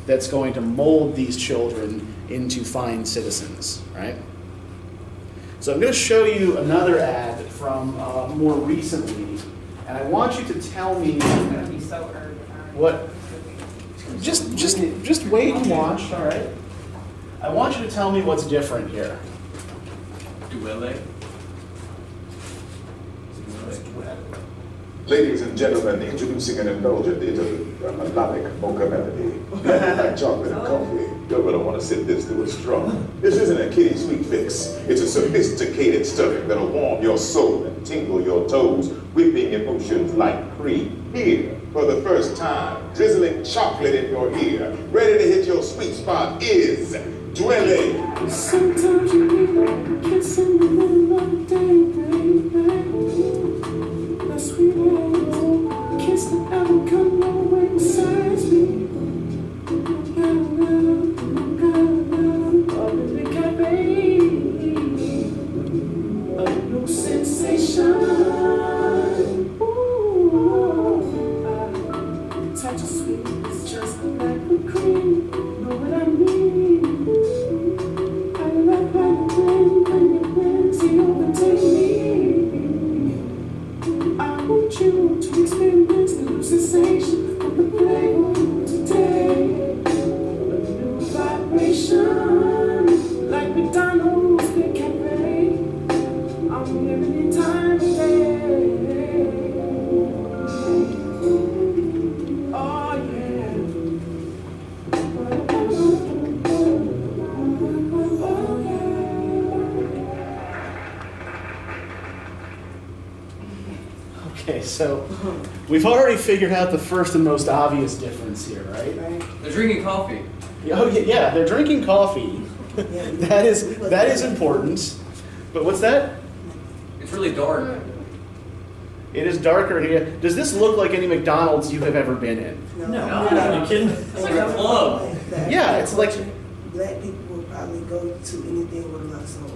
that's going to mold these children into fine citizens, right? So I'm going to show you another ad from more recently, and I want you to tell me what. Just wait and watch, all right? I want you to tell me what's different here. Duele. Ladies and gentlemen, introducing an indulgent melodic mocha melody. Like chocolate and coffee. You're gonna want to sip this to a straw. This isn't a kiddie sweet fix. It's a sophisticated stuffing that'll warm your soul and tingle your toes, whipping emotions like cream. Here, for the first time, drizzling chocolate in your ear, ready to hit your sweet spot is Dwelle. Sometimes you need a kiss in the middle of the day, baby. That sweet old kiss that ever come no way besides me. Oh, baby, got baby. A new sensation. Ooh, touch of sweet is just like the cream. Know what I mean? I love how you overtake me. I want you to experience the new sensation of the playroom today. A new vibration, like McDonald's Big Cafe. I'm living in time today. Oh yeah. Okay, so we've already figured out the first and most obvious difference here, right? They're drinking coffee. Oh yeah, they're drinking coffee. That is important. But what's that? It's really dark. It is darker here. Does this look like any McDonald's you have ever been in? No, are you kidding? It's like a club. Yeah, it's like- Black people will probably go to anything with a lot of soul.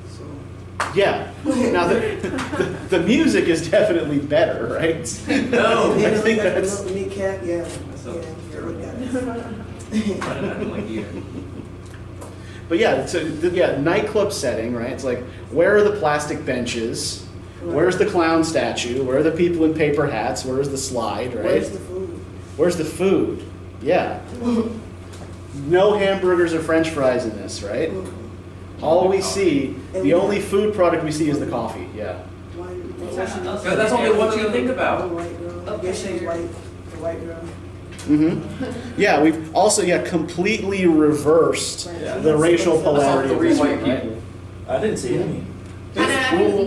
So. Yeah. Now the music is definitely better, right? No. I think that's. Kneecap, yeah. That's Yeah, terrible. got I don't like either. But yeah, so yeah, nightclub setting, right? It's like, where are the plastic benches? Where's the clown statue? Where are the people in paper hats? Where's the slide, right? Where's the food? Where's the food? Yeah. No hamburgers or french fries in this, right? All we see, the only food product we see is the coffee, yeah. That's only what you think about. White girl. Yes, she's white. The white girl. Mm-hmm. Yeah, we've also, completely reversed the racial polarity of Three this white one, right? people. I didn't see any. When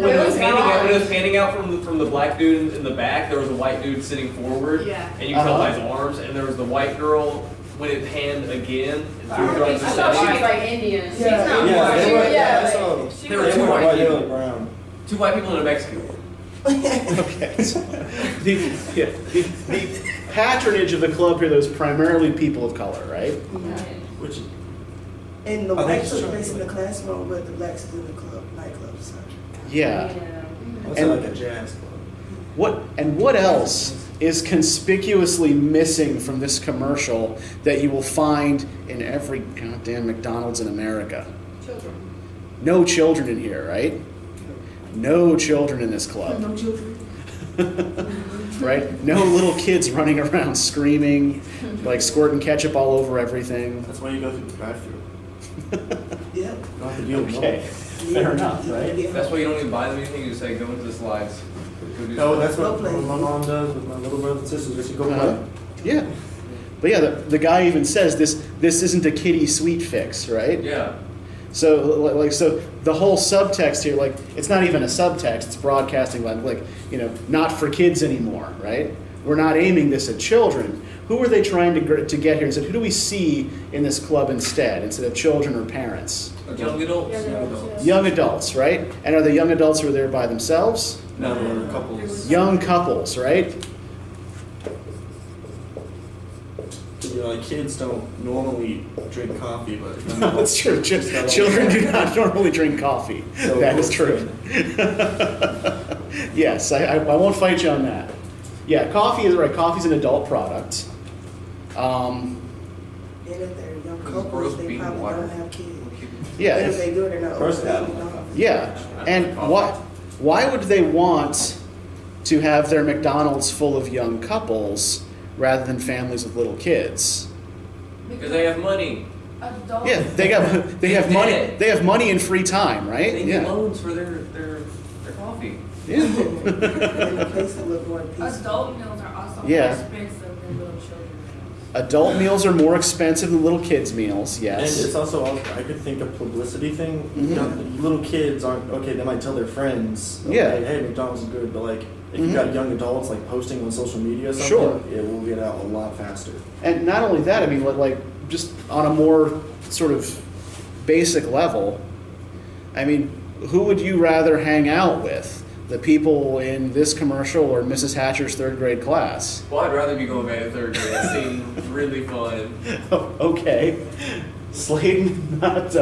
it was panning out from the black dude in the back, there was a white dude sitting forward, Yeah. and you could tell by his arms, and there was the white girl when it panned again. I thought she was like Indian. She's Yeah. not Yeah, white. they were, Yeah, I saw them. like, she There were was two They were white white, they people. were brown. Two white people and a Mexican. Okay. So, the patronage of the club here, those primarily people of color, right? Which And the I think whites it's took true. place in the classroom, but the blacks is in the club, nightclub. So. Yeah. what's And- like a jazz club? What else is conspicuously missing from this commercial that you will find in every goddamn McDonald's in America? children. No children in here, right? No children in this club. No children. Right? No little kids running around screaming, like squirting ketchup all over everything. That's why you go through the drive-through. Yeah. You don't have to deal with Okay, fair enough, right? Yeah. That's why you don't even buy them anything. You just say, go into the slides. Go do No, stuff. that's what my mom does with my little brothers and sisters. They should go Uh-huh. play. Yeah. But yeah, the guy even says this isn't a kiddie sweet fix, right? Yeah. So so the whole subtext here, like it's not even a subtext, it's broadcasting like not for kids anymore, right? We're not aiming this at children. Who are they trying to get here? And said, who do we see in this club instead of children or parents? Young adults. Young adults, right? And are the young adults who are there by themselves? No, they're couples. Young couples, right? Like kids don't normally drink coffee, but No, that's true. Children do not normally drink coffee. So That is true. Yes, I won't fight you on that. Yeah, coffee is right. Coffee's an adult product. And if they're young couples, they probably don't have kids. Yeah, And if they do, they're not. First old, have they don't. Yeah, and why would they want to have their McDonald's full of young couples rather than families with little kids? Because they have money. Adults. Yeah, they have money. They have money and free time, right? They Yeah. need loans for their coffee. Yeah. And the place to look more peaceful. Adult meals are also more Yeah. expensive than little children meals. Adult meals are more expensive than little kids' meals. And Yes. it's also, I could think a publicity thing. Mhm. Little kids aren't, okay, they might tell their friends, okay, Yeah. hey, McDonald's is good, but like, if Mhm. you got young adults like posting on social media or something, Sure. it will get out a lot faster. And not only that, I mean, like just on a more sort of basic level, I mean, who would you rather hang out with? The people in this commercial or Mrs. Hatcher's third grade class? Well, I'd rather be going back to third grade. That seemed really fun. Okay. Sladen, not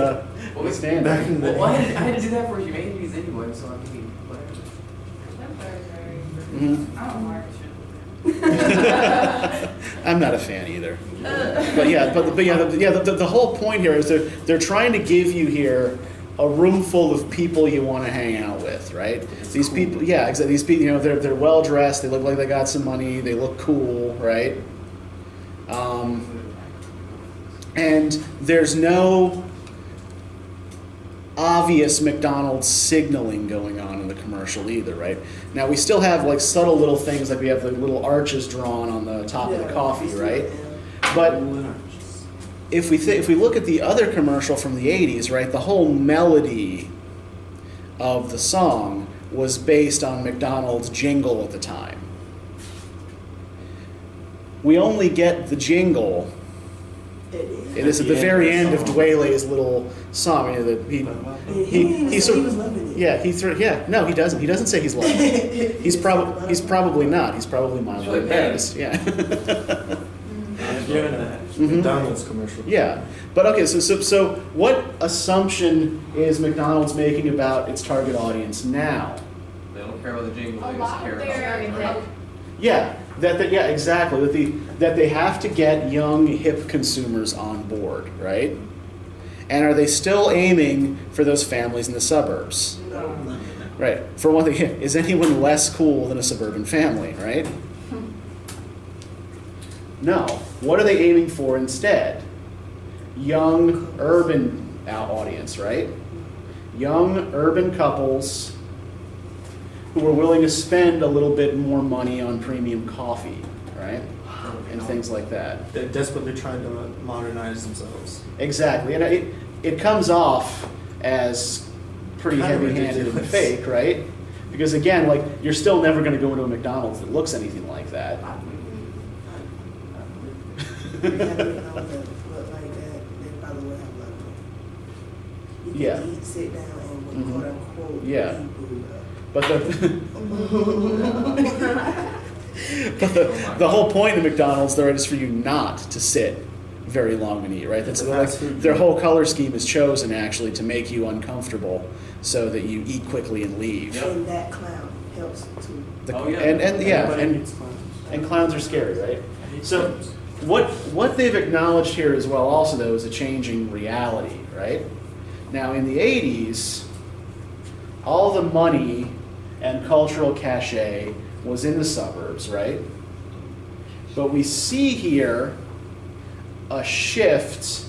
withstanding. Back in the Well, I had to do that for humanities anyway, so I mean, whatever. Mhm. I don't like it. I'm not a fan either. But yeah, the whole point here is they're trying to give you here a room full of people you want to hang out with, right? These people, yeah, exactly. These people, they're well dressed. They look like they got some money. They look cool, right? And there's no obvious McDonald's signaling going on in the commercial either, right? Now we still have like subtle little things, like we have the little arches drawn on the top of the coffee, right? But if we look at the other commercial from the 80s, right, the whole melody of the song was based on McDonald's jingle at the time. We only get the jingle. It is at the very end of Dwayle's little song. He sort of, no, he doesn't. He doesn't say he's loving it. He's probably not. He's probably mildly embarrassed. Yeah. You're in a McDonald's commercial. Yeah, but okay. So what assumption is McDonald's making about its target audience now? They don't care about the jingle. A They just lot care of about Yeah, yeah, exactly. That they have to get young, hip consumers on board, right? And are they still aiming for those families in the suburbs? No. Right. For one thing, is anyone less cool than a suburban family, right? No. What are they aiming for instead? Young, urban audience, right? Young, urban couples who are willing to spend a little bit more money on premium coffee, right? And things like that. They're desperately trying to modernize themselves. Exactly. And it comes off as pretty Kind of heavy-handed and ridiculous. fake, right? Because again, like, you're still never going to go into a McDonald's that looks anything like that. We have McDonald's that look like that, they probably would have loved it. You Yeah. can eat, sit down, and Mhm. quote unquote, Yeah. eat food. But the whole point of McDonald's, though, is for you not to sit very long and eat, right? That's It's a like fast food their joint. whole color scheme is chosen actually to make you uncomfortable, so that you eat quickly and leave. And that clown helps too. Oh, yeah. And Everybody needs clowns. and clowns are scary, right? I hate So clowns. what they've acknowledged here as well also though is a changing reality, right? Now in the 80s, all the money and cultural cachet was in the suburbs, right? But we see here a shift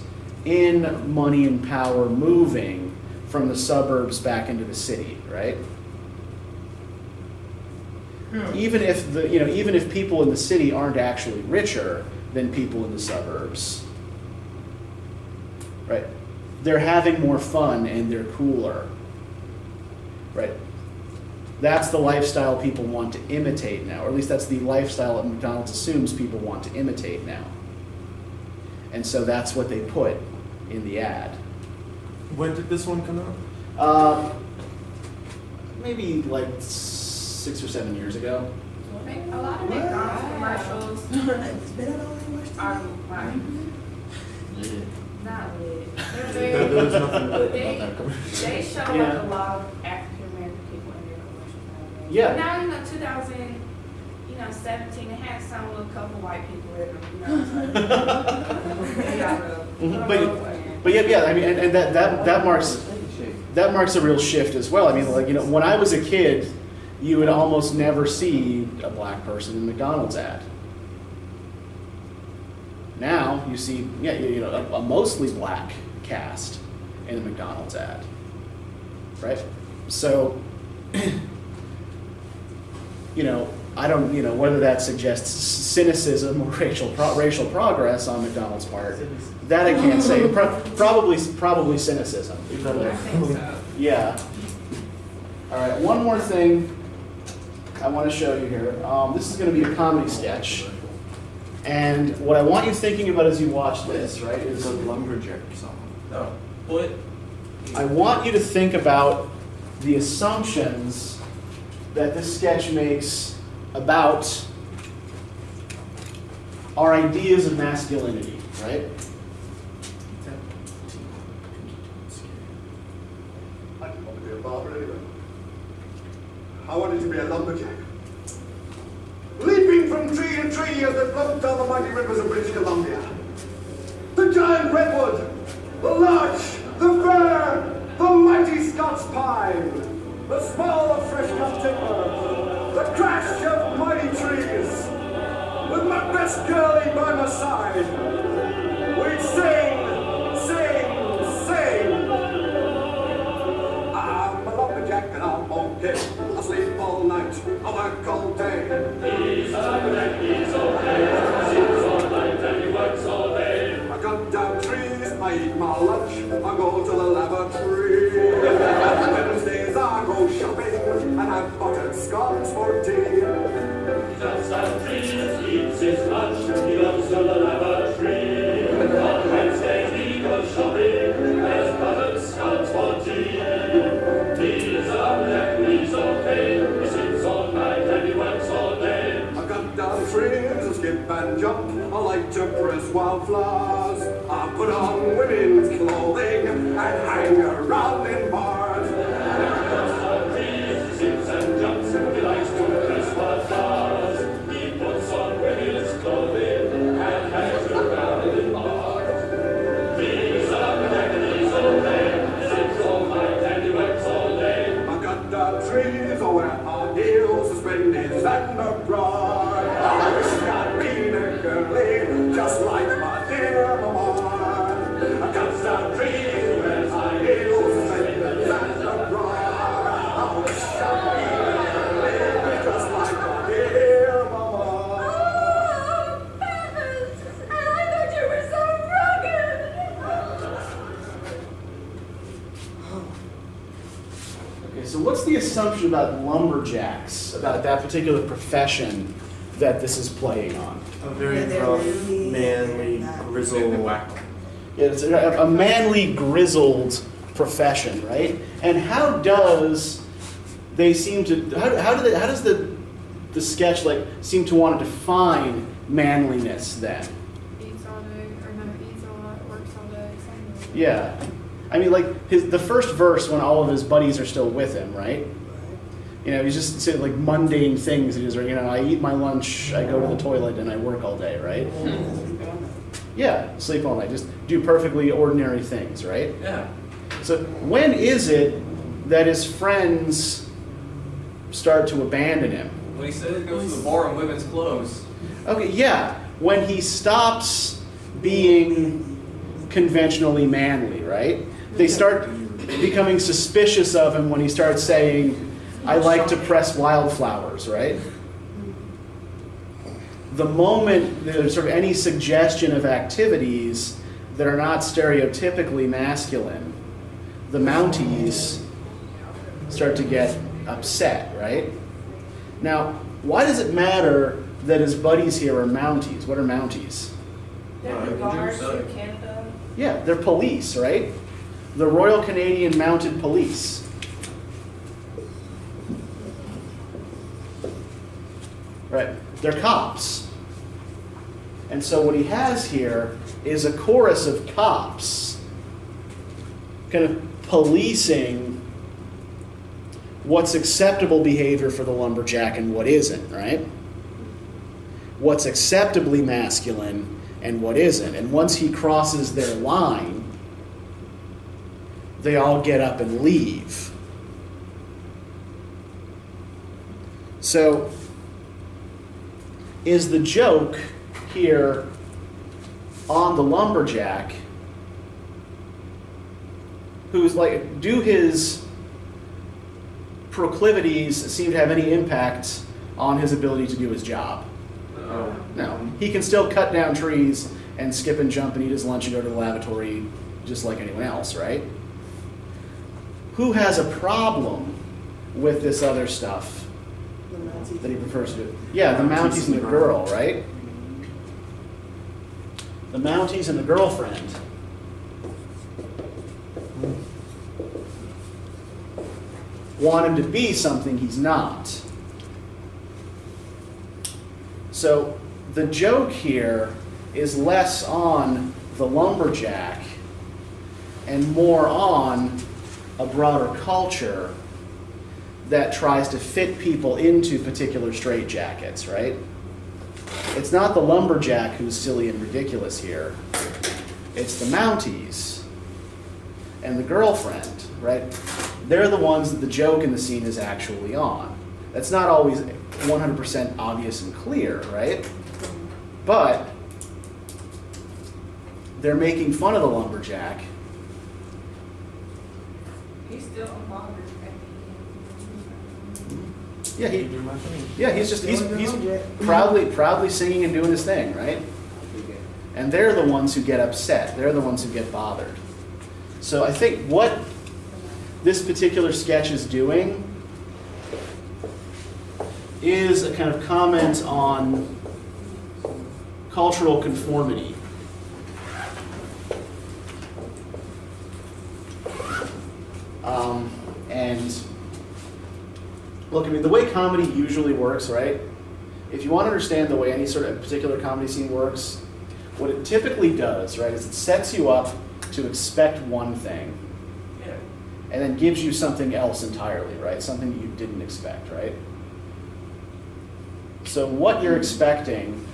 in money and power moving from the suburbs back into the city, right? Even if people in the city aren't actually richer, than people in the suburbs. Right? They're having more fun and they're cooler. Right? That's the lifestyle people want to imitate now, or at least that's the lifestyle that McDonald's assumes people want to imitate now. And so that's what they put in the ad. When did this one come out? Maybe like 6 or 7 years ago. A lot of McDonald's commercials It's been on all much are time. like not lit. There was nothing about They that commercial. they show Yeah. like a lot of African American people in their commercials nowadays. Yeah. But now 2017, it had some with a couple white people in them. But yeah, I mean, and that marks a real shift as well. I mean, like, when I was a kid, you would almost never see a black person in a McDonald's ad. Now you see, a mostly black cast in a McDonald's ad, right? So, I don't, whether that suggests cynicism or racial progress on McDonald's part, that I can't say. Probably cynicism. I think so. Yeah. All right, one more thing I want to show you here. This is going to be a comedy sketch. And what I want you thinking about as you watch this, right, is It's a Lumberjack song. No. What? I want you to think about the assumptions that this sketch makes about our ideas of masculinity, right? I didn't want to be a barber anyway. I wanted to be a lumberjack. Leaping from tree to tree as they float down the mighty rivers of British Columbia. The giant redwood, the larch, the fir, the mighty Scots pine, the smell of fresh-cut timber, the crash of mighty trees. With my best girlie by my side, we'd sing, sing, sing. I'm a lumberjack and I'm okay. I sleep all night, I work all day. He's a lumberjack, he's okay. He sleeps all night and he works all day. I cut down trees, I eat my lunch, I go to the lavatory. Wednesdays I go shopping and have buttered scones for tea. He cuts down trees, eats his lunch, he goes to the lavatory. On Wednesdays he goes shopping, has buttered scones for tea. He's a black, he's okay, he sleeps all night and he works all day. I cut down trees, I skip and jump, I like to press wildflowers. I put on women's clothing and hang around in bars. He cuts down trees, he skips and jumps, he likes to press wildflowers. He puts on women's clothing and hangs around in bars. He's a black, he's okay, he sleeps all night and he works all day. I cut down trees, I wear high heels, suspended and abroad. I wish I'd been a girlie, just like my dear mama. I cut down trees, wear high heels, suspended and abroad. I wish I'd been a girlie, just like my dear mama. Oh, Feathers! And I thought you were so rugged! Okay, so what's the assumption about lumberjacks, about that particular profession that this is playing on? A very rough, manly, grizzled. Yeah, it's a manly, grizzled profession, right? And how does they seem to? How does the sketch seem to want to define manliness then? Eats all day, or no, eats a lot, works all day, same day. Yeah, I mean, the first verse when all of his buddies are still with him, right? He's just saying mundane things. He just, I eat my lunch, I go to the toilet, and I work all day, right? Yeah, sleep all night. Just do perfectly ordinary things, right? Yeah. So when is it that his friends start to abandon him? When he said he goes to the bar in women's clothes. Okay, yeah. When he stops being conventionally manly, right? They start becoming suspicious of him when he starts saying, I like to press wildflowers, right? the moment there's sort of any suggestion of activities that are not stereotypically masculine, the Mounties start to get upset, right? Now, why does it matter that his buddies here are Mounties? What are Mounties? They're the guards from Canada. Yeah, they're police, right? The Royal Canadian Mounted Police. Right, they're cops. And so what he has here is a chorus of cops kind of policing what's acceptable behavior for the lumberjack and what isn't, right? What's acceptably masculine and what isn't. And once he crosses their line, they all get up and leave. So, is the joke here on the lumberjack, who's like, do his proclivities seem to have any impact on his ability to do his job? No. He can still cut down trees and skip and jump and eat his lunch and go to the lavatory just like anyone else, right? Who has a problem with this other stuff that he prefers to do? Yeah, the Mounties and the girl, right? The Mounties and the girlfriend. Want him to be something he's not. So the joke here is less on the lumberjack and more on a broader culture that tries to fit people into particular straitjackets, right? It's not the lumberjack who's silly and ridiculous here. It's the Mounties and the girlfriend, right? They're the ones that the joke in the scene is actually on. That's not always 100% obvious and clear, right? But they're making fun of the lumberjack. He's still unbothered. Yeah, he's proudly singing and doing his thing, right? And they're the ones who get upset. They're the ones who get bothered. So I think what this particular sketch is doing is a kind of comment on cultural conformity. And look, I mean, the way comedy usually works, right? If you want to understand the way any sort of particular comedy scene works, what it typically does, right, is it sets you up to expect one thing, and then gives you something else entirely, right? Something that you didn't expect, right? So what you're expecting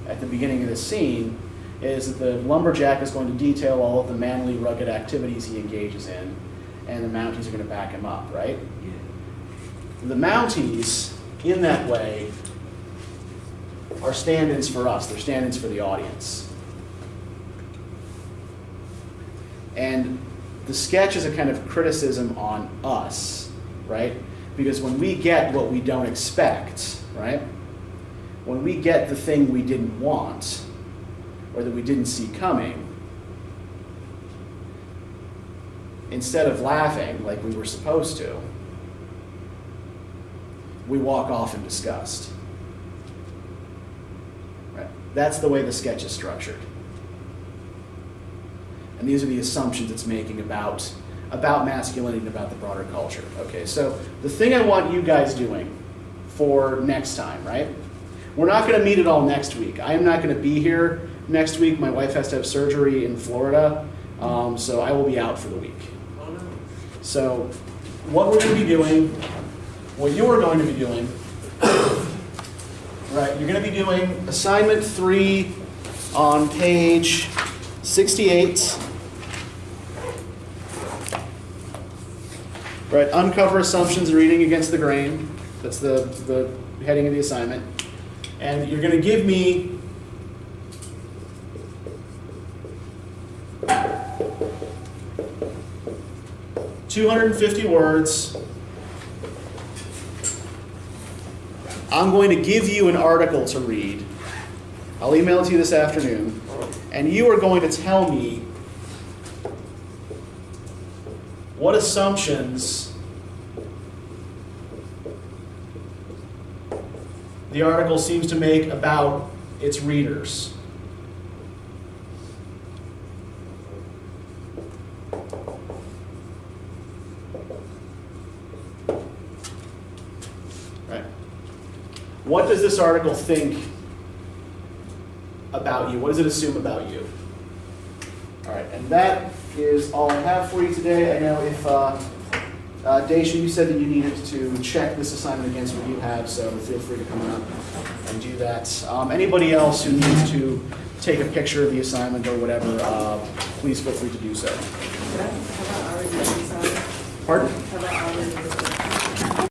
at the beginning of the scene is that the lumberjack is going to detail all of the manly, rugged activities he engages in, and the Mounties are going to back him up, right? The Mounties, in that way, are stand-ins for us. They're stand-ins for the audience. And the sketch is a kind of criticism on us, right? Because when we get what we don't expect, right? When we get the thing we didn't want, or that we didn't see coming, instead of laughing like we were supposed to, we walk off in disgust. Right? That's the way the sketch is structured. And these are the assumptions it's making about masculinity and about the broader culture. Okay, so the thing I want you guys doing for next time, right? We're not going to meet at all next week. I am not going to be here next week. My wife has to have surgery in Florida, so I will be out for the week. So what we're going to be doing, what you are going to be doing, right, you're going to be doing assignment 3 on page 68. Right, uncover assumptions and reading against the grain. That's the heading of the assignment. And you're going to give me $250 words. I'm going to give you an article to read. I'll email it to you this afternoon, and you are going to tell me what assumptions the article seems to make about its readers. Right. What does this article think about you? What does it assume about you? All right, and that is all I have for you today. I know if, Daisha, you said that you needed to check this assignment against what you have, so feel free to come up and do that. Anybody else who needs to take a picture of the assignment or whatever, please feel free to do so. Pardon?